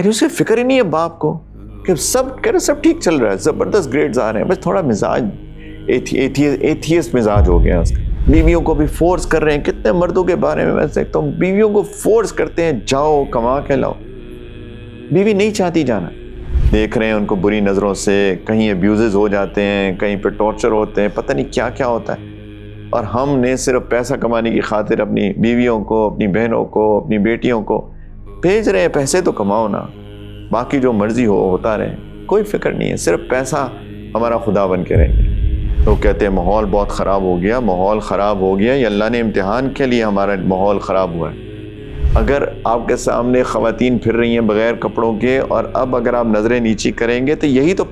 یعنی اسے فکر ہی نہیں ہے باپ کو کہ سب کہہ رہے سب ٹھیک چل رہا ہے، زبردست گریڈز آ رہے ہیں، بس تھوڑا مزاج ایتھیسٹ مزاج ہو گیا اس کا. بیویوں کو بھی فورس کر رہے ہیں. کتنے مردوں کے بارے میں دیکھتا ہوں بیویوں کو فورس کرتے ہیں جاؤ کما کے لاؤ. بیوی نہیں چاہتی جانا. دیکھ رہے ہیں ان کو بری نظروں سے، کہیں ابیوزز ہو جاتے ہیں، کہیں پہ ٹارچر ہوتے ہیں، پتہ نہیں کیا کیا ہوتا ہے. اور ہم نے صرف پیسہ کمانے کی خاطر اپنی بیویوں کو، اپنی بہنوں کو، اپنی بیٹیوں کو بھیج رہے ہیں. پیسے تو کماؤ نا، باقی جو مرضی ہو ہوتا رہے. کوئی فکر نہیں ہے، صرف پیسہ ہمارا خدا بن کے رہیں گے. تو کہتے ہیں ماحول بہت خراب ہو گیا، ماحول خراب ہو گیا. یہ اللہ نے امتحان کے لیے ہمارا ماحول خراب ہوا ہے. اگر آپ کے سامنے خواتین پھر رہی ہیں بغیر کپڑوں کے، اور اب اگر آپ نظریں نیچی کریں گے تو یہی تو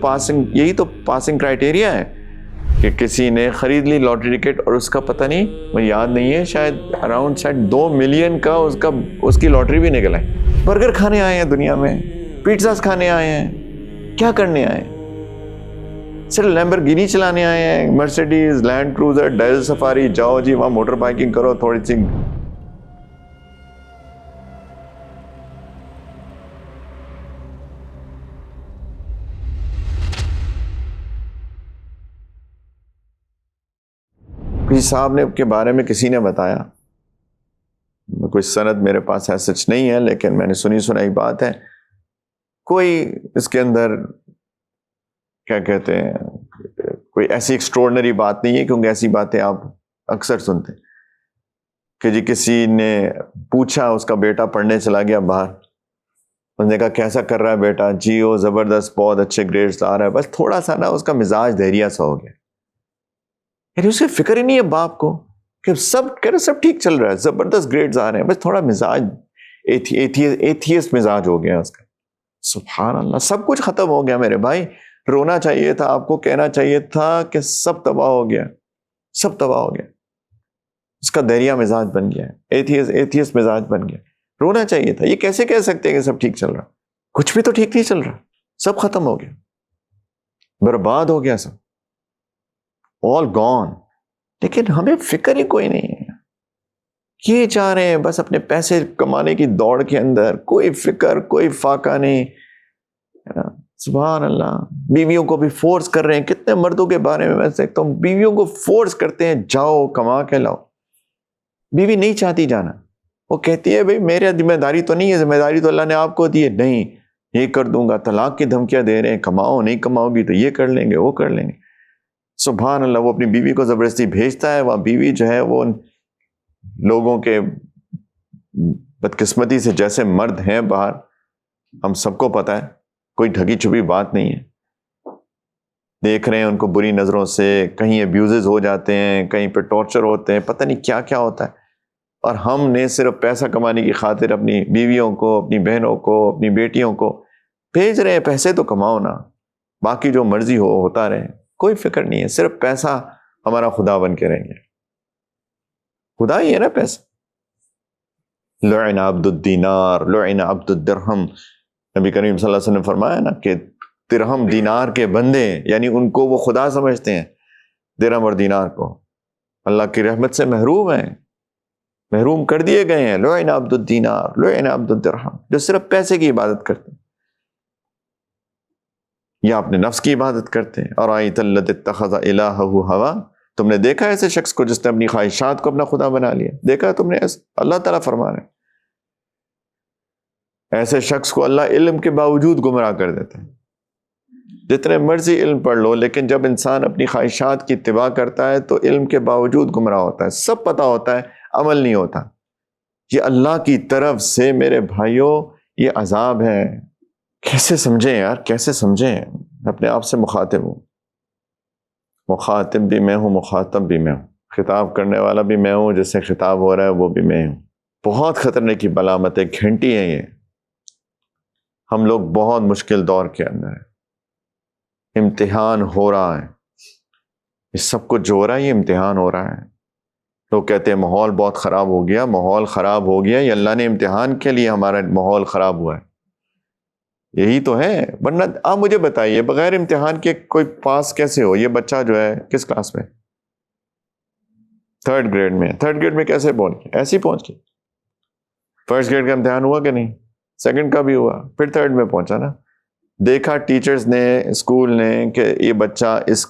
پاسنگ کرائٹیریا ہے کہ کسی نے خرید لی لاٹری ٹکٹ اور اس کا پتہ نہیں، مجھے یاد نہیں ہے، شاید اراؤنڈ 2 ملین کا اس کی لاٹری بھی نکل آئی. برگر کھانے آئے ہیں دنیا میں، پیٹزاز کھانے آئے ہیں، کیا کرنے آئے ہیں؟ صرف لیمبرگینی چلانے آئے ہیں، Mercedes, Land Cruiser, diesel Safari. جاؤ جی وہاں موٹر بائیکنگ کرو تھوڑی سی. کسی صاحب نے کے بارے میں کسی نے بتایا، کوئی سند میرے پاس ہے سچ نہیں ہے، لیکن میں نے سنائی بات ہے. کوئی اس کے اندر کیا کہتے ہیں، کوئی ایسی ایکسٹراڈنری بات نہیں ہے، کیونکہ ایسی باتیں آپ اکثر سنتے ہیں کہ جی کسی نے پوچھا، اس کا بیٹا پڑھنے چلا گیا باہر، اس نے کہا کیسا کر رہا ہے بیٹا؟ جی وہ زبردست، بہت اچھے گریڈز لا رہا ہے. بس تھوڑا سا نا اس کا مزاج دہریا سا ہو گیا. یعنی اسے فکر ہی نہیں ہے باپ کو کہ سب کہہ رہے سب ٹھیک چل رہا ہے، زبردست گریڈز آ رہے ہیں، بس تھوڑا مزاج ایتھیسٹ مزاج ہو گیا اس کا. سبحان اللہ، سب کچھ ختم ہو گیا میرے بھائی. رونا چاہیے تھا آپ کو، کہنا چاہیے تھا کہ سب تباہ ہو گیا، سب تباہ ہو گیا. اس کا دہریا مزاج بن گیا، ایتھیسٹ مزاج بن گیا. رونا چاہیے تھا. یہ کیسے کہہ سکتے ہیں کہ سب ٹھیک چل رہا؟ کچھ بھی تو ٹھیک نہیں چل رہا، سب ختم ہو گیا، برباد ہو گیا سب، all gone. لیکن ہمیں فکر ہی کوئی نہیں ہے. یہ چاہ رہے ہیں بس اپنے پیسے کمانے کی دوڑ کے اندر، کوئی فکر کوئی فاقہ نہیں. سبحان اللہ. بیویوں کو بھی فورس کر رہے ہیں. کتنے مردوں کے بارے میں دیکھتا ہوں بیویوں کو فورس کرتے ہیں جاؤ کما کے لاؤ. بیوی نہیں چاہتی جانا. وہ کہتی ہے بھئی میرا ذمہ داری تو نہیں ہے، ذمہ داری تو اللہ نے آپ کو دی ہے. نہیں یہ کر دوں گا، طلاق کی دھمکیاں دے رہے ہیں، کماؤ، نہیں کماؤ گی تو یہ کر لیں گے، وہ کر لیں گے. سبحان اللہ. وہ اپنی بیوی کو زبردستی بھیجتا ہے. وہاں بیوی جو ہے وہ لوگوں کے بدقسمتی سے جیسے مرد ہیں باہر، ہم سب کو پتہ ہے، کوئی ڈھکی چھپی بات نہیں ہے. دیکھ رہے ہیں ان کو بری نظروں سے، کہیں ابیوزز ہو جاتے ہیں، کہیں پہ ٹارچر ہوتے ہیں، پتہ نہیں کیا کیا ہوتا ہے. اور ہم نے صرف پیسہ کمانے کی خاطر اپنی بیویوں کو، اپنی بہنوں کو، اپنی بیٹیوں کو بھیج رہے ہیں. پیسے تو کماؤ نا، باقی جو مرضی ہو ہوتا رہے. کوئی فکر نہیں ہے، صرف پیسہ ہمارا خدا بن کے رہیں گے. خدا ہی ہے نا پیسہ. لعن عبد الدینار، لعن عبد الدرہم. نبی کریم صلی اللہ علیہ وسلم نے فرمایا نا کہ درہم دینار کے بندے، یعنی ان کو وہ خدا سمجھتے ہیں، درہم اور دینار کو اللہ کی رحمت سے محروم ہیں، محروم کر دیے گئے ہیں. لعن عبد الدینار، لعن عبد الدرہم. جو صرف پیسے کی عبادت کرتے ہیں یا اپنے نفس کی عبادت کرتے ہیں. ارأیت الذی اتخذ الہہ ہوا. تم نے دیکھا ایسے شخص کو جس نے اپنی خواہشات کو اپنا خدا بنا لیا؟ دیکھا تم نے ایسا؟ اللہ تعالیٰ فرما رہے ہیں ایسے شخص کو اللہ علم کے باوجود گمراہ کر دیتا ہے. جتنے مرضی علم پڑھ لو، لیکن جب انسان اپنی خواہشات کی اتباع کرتا ہے تو علم کے باوجود گمراہ ہوتا ہے. سب پتہ ہوتا ہے، عمل نہیں ہوتا. یہ اللہ کی طرف سے میرے بھائیوں یہ عذاب ہے. کیسے سمجھیں یار، کیسے سمجھیں؟ اپنے آپ سے مخاطب ہوں، مخاطب بھی میں ہوں، مخاطب بھی میں ہوں، خطاب کرنے والا بھی میں ہوں، جس سے خطاب ہو رہا ہے وہ بھی میں ہوں. بہت خطرے کی علامت ہے، گھنٹی ہے یہ. ہم لوگ بہت مشکل دور کے اندر ہیں. امتحان ہو رہا ہے، یہ سب کچھ جو ہو رہا ہے یہ امتحان ہو رہا ہے. لوگ کہتے ہیں ماحول بہت خراب ہو گیا، ماحول خراب ہو گیا. یہ اللہ نے امتحان کے لیے ہمارا ماحول خراب ہوا ہے. یہی تو ہے. ورنہ آپ مجھے بتائیے بغیر امتحان کے کوئی پاس کیسے ہو؟ یہ بچہ جو ہے کس کلاس میں؟ 3rd گریڈ میں. 3rd گریڈ میں کیسے پہنچ گیا؟ ایسے ہی پہنچ گیا. 1st گریڈ کا امتحان ہوا کہ نہیں؟ سیکنڈ کا بھی ہوا، پھر تھرڈ میں پہنچا نا، دیکھا ٹیچرز نے، اسکول نے کہ یہ بچہ اس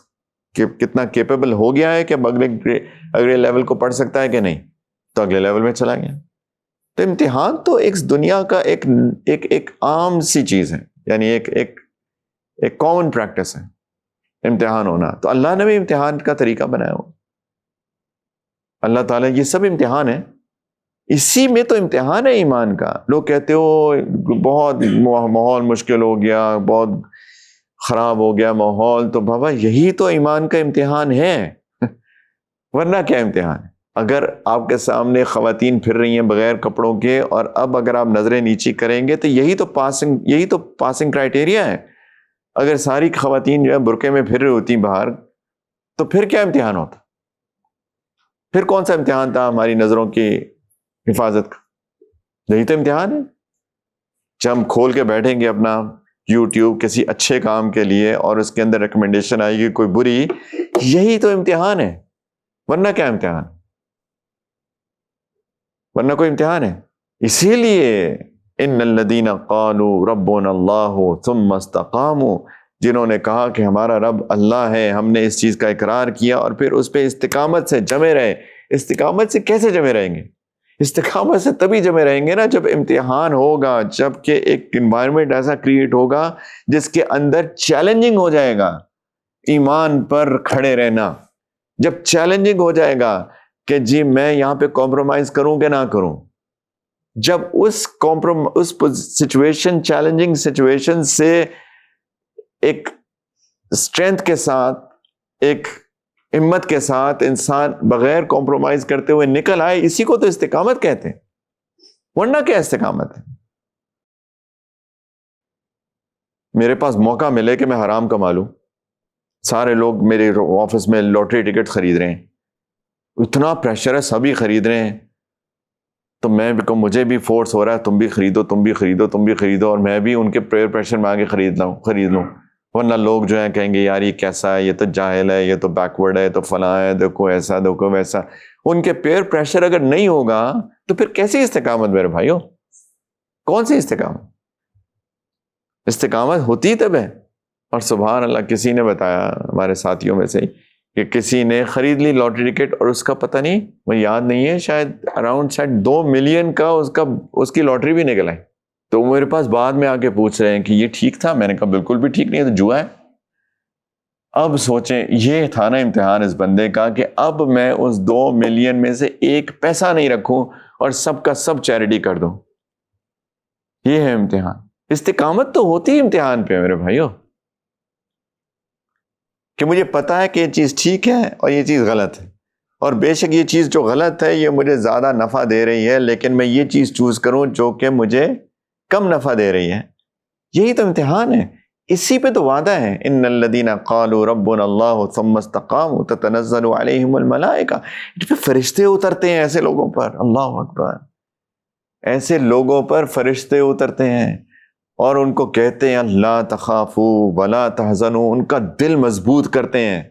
کتنا کیپیبل ہو گیا ہے کہ اب اگلے لیول کو پڑھ سکتا ہے کہ نہیں، تو اگلے لیول میں چلا گیا۔ تو امتحان تو ایک دنیا کا ایک عام سی چیز ہے، یعنی ایک کامن پریکٹس ہے امتحان ہونا۔ تو اللہ نے بھی امتحان کا طریقہ بنایا ہو، اللہ تعالیٰ، یہ سب امتحان ہے، اسی میں تو امتحان ہے ایمان کا۔ لوگ کہتے ہو بہت ماحول مشکل ہو گیا، بہت خراب ہو گیا ماحول، تو بابا یہی تو ایمان کا امتحان ہے، ورنہ کیا امتحان ہے؟ اگر آپ کے سامنے خواتین پھر رہی ہیں بغیر کپڑوں کے، اور اب اگر آپ نظریں نیچی کریں گے تو یہی تو پاسنگ کرائٹیریا ہے۔ اگر ساری خواتین جو ہے برقعے میں پھر رہی ہوتی باہر، تو پھر کیا امتحان ہوتا؟ پھر کون سا امتحان تھا ہماری نظروں کی حفاظت کا؟ یہی تو امتحان ہے۔ جب ہم کھول کے بیٹھیں گے اپنا یوٹیوب کسی اچھے کام کے لیے اور اس کے اندر ریکمنڈیشن آئے گی کوئی بری، یہی تو امتحان ہے، ورنہ کیا امتحان؟ ورنہ کوئی امتحان ہے؟ اسی لیے ان الذین قالوا ربنا اللہ ثم استقاموا، جنہوں نے کہا کہ ہمارا رب اللہ ہے، ہم نے اس چیز کا اقرار کیا اور پھر اس پہ استقامت سے جمے رہے۔ استقامت سے کیسے جمے رہیں گے؟ استقامت سے تبھی جمے رہیں گے نا جب امتحان ہوگا، جب کہ ایک انوائرمنٹ ایسا کریٹ ہوگا جس کے اندر چیلنجنگ ہو جائے گا ایمان پر کھڑے رہنا۔ جب چیلنجنگ ہو جائے گا کہ جی میں یہاں پہ کمپرومائز کروں کہ نہ کروں، جب اس سچویشن، چیلنجنگ سچویشن سے ایک اسٹرینتھ کے ساتھ، ایک ہمت کے ساتھ انسان بغیر کمپرومائز کرتے ہوئے نکل آئے، اسی کو تو استقامت کہتے ہیں، ورنہ کیا استقامت ہے؟ میرے پاس موقع ملے کہ میں حرام کما لوں، سارے لوگ میرے آفس میں لاٹری ٹکٹ خرید رہے ہیں، اتنا پریشر ہے، سبھی خرید رہے ہیں، تو میں بھی مجھے بھی فورس ہو رہا ہے تم بھی خریدو، تم بھی خریدو، تم بھی خریدو، اور میں بھی ان کے پریئر پریشر میں آگے خرید لوں، ورنہ لوگ جو ہیں کہیں گے یار یہ کیسا ہے، یہ تو جاہل ہے، یہ تو بیکورڈ ہے، یہ تو فلاں ہے، دیکھو ایسا، دیکھو ویسا۔ ان کے پیر پریشر اگر نہیں ہوگا تو پھر کیسی استقامت میرے بھائیو؟ کون سی استقامت؟ استقامت ہوتی تب ہے۔ اور سبحان اللہ، کسی نے بتایا ہمارے ساتھیوں میں سے کہ کسی نے خرید لی لاٹری ٹکٹ، اور اس کا پتہ نہیں، مجھے یاد نہیں ہے، شاید اراؤنڈ 2 ملین کا اس کی لاٹری بھی نکل آئی۔ تو میرے پاس بعد میں آ کے پوچھ رہے ہیں کہ یہ ٹھیک تھا؟ میں نے کہا بالکل بھی ٹھیک نہیں ہے، تو جوا ہے۔ اب سوچیں، یہ تھا نا امتحان اس بندے کا کہ اب میں اس 2 ملین میں سے ایک پیسہ نہیں رکھوں اور سب کا سب چیریٹی کر دوں۔ یہ ہے امتحان۔ استقامت تو ہوتی ہے امتحان پہ میرے بھائیو، کہ مجھے پتا ہے کہ یہ چیز ٹھیک ہے اور یہ چیز غلط ہے، اور بے شک یہ چیز جو غلط ہے یہ مجھے زیادہ نفع دے رہی ہے، لیکن میں یہ چیز چوز کروں جو کہ مجھے کم نفع دے رہی ہے۔ یہی تو امتحان ہے، اسی پہ تو وعدہ ہے، ان الذین قالوا ربنا اللہ ثم استقاموا تتنزل علیہم الملائکہ، اس پہ فرشتے اترتے ہیں ایسے لوگوں پر، اللہ اکبر، ایسے لوگوں پر فرشتے اترتے ہیں اور ان کو کہتے ہیں لا تخافوا ولا تحزنوا، ان کا دل مضبوط کرتے ہیں۔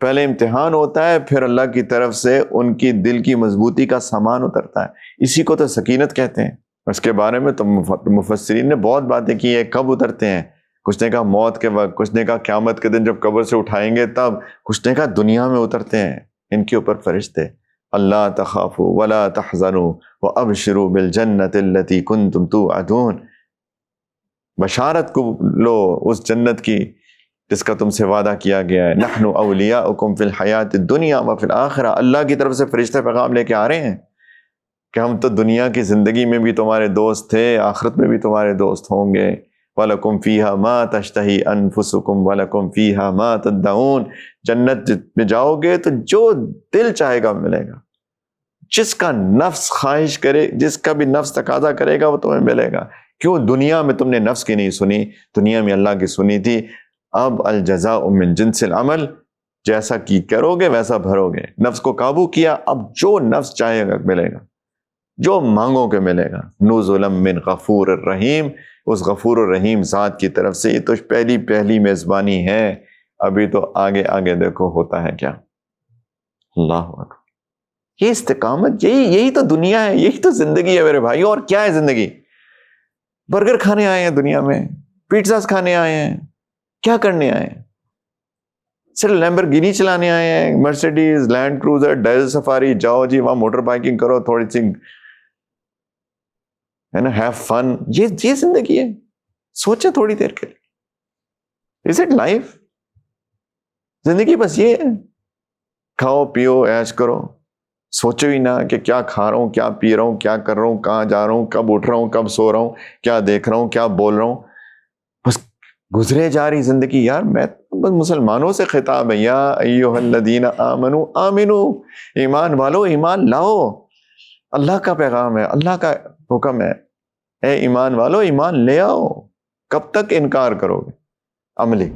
پہلے امتحان ہوتا ہے، پھر اللہ کی طرف سے ان کی دل کی مضبوطی کا سامان اترتا ہے، اسی کو تو سکینت کہتے ہیں۔ اس کے بارے میں تو مفسرین نے بہت باتیں کی ہیں، کب اترتے ہیں؟ کچھ نے کہا موت کے وقت، کچھ نے کہا قیامت کے دن جب قبر سے اٹھائیں گے تب، کچھ نے کہا دنیا میں اترتے ہیں ان کے اوپر فرشتے۔ اللہ تخافوا ولا تحزنوا وابشروا بالجنۃ التي كنتم توعدون، بشارت کو لو اس جنت کی جس کا تم سے وعدہ کیا گیا ہے۔ نحن اولیاؤکم فی الحیات الدنیا وفی الآخرہ، اللہ کی طرف سے فرشتے پیغام لے کے آ رہے ہیں کہ ہم تو دنیا کی زندگی میں بھی تمہارے دوست تھے، آخرت میں بھی تمہارے دوست ہوں گے۔ وَلَكُمْ فِيهَا مَا تَشْتَهِي أَنفُسُكُمْ وَلَكُمْ فِيهَا مَا تَدَّعُونَ، جنت میں جاؤ گے تو جو دل چاہے گا ملے گا، جس کا نفس خواہش کرے، جس کا بھی نفس تقاضا کرے گا وہ تمہیں ملے گا۔ کیوں؟ دنیا میں تم نے نفس کی نہیں سنی، دنیا میں اللہ کی سنی تھی۔ اب الجزاء من جنس العمل، جیسا کی کرو گے ویسا بھرو گے۔ نفس کو قابو کیا، اب جو نفس چاہے گا ملے گا، جو مانگو کے ملے گا۔ نزلا من غفور الرحیم، اس غفور الرحیم ذات کی طرف سے۔ یہ تو پہلی میزبانی ہے، ابھی تو آگے آگے دیکھو ہوتا ہے کیا۔ اللہ اکبر، یہ استقامت، یہی تو دنیا ہے، یہی تو زندگی ہے میرے بھائی۔ اور کیا ہے زندگی؟ برگر کھانے آئے ہیں دنیا میں، پیٹزاز کھانے آئے ہیں، کیا کرنے آئے ہیں؟ صرف لیمبرگینی چلانے آئے ہیں، Mercedes, Land Cruiser, diesel Safari, جاؤ جی وہاں موٹر بائکنگ کرو، تھوڑی سی ہے نا ہیو فن. یہ زندگی ہے؟ سوچے تھوڑی دیر کے لیے. Is it life? زندگی بس یہ ہے کھاؤ پیو عیش کرو، سوچو ہی نہ کہ کیا کھا رہا ہوں، کیا پی رہا ہوں، کیا کر رہا ہوں، کہاں جا رہا ہوں، کب اٹھ رہا ہوں، کب سو رہا ہوں، کیا دیکھ رہا ہوں، کیا بول رہا ہوں. بس گزرے جا رہی زندگی. یار میں بس مسلمانوں سے خطاب ہے، یا ایھا الذین آمنوا آمنو، ایمان والو ایمان لاؤ. اللہ کا پیغام ہے، اللہ کا حکم ہے، اے ایمان والو ایمان لے آؤ. کب تک انکار کرو گے؟ عملی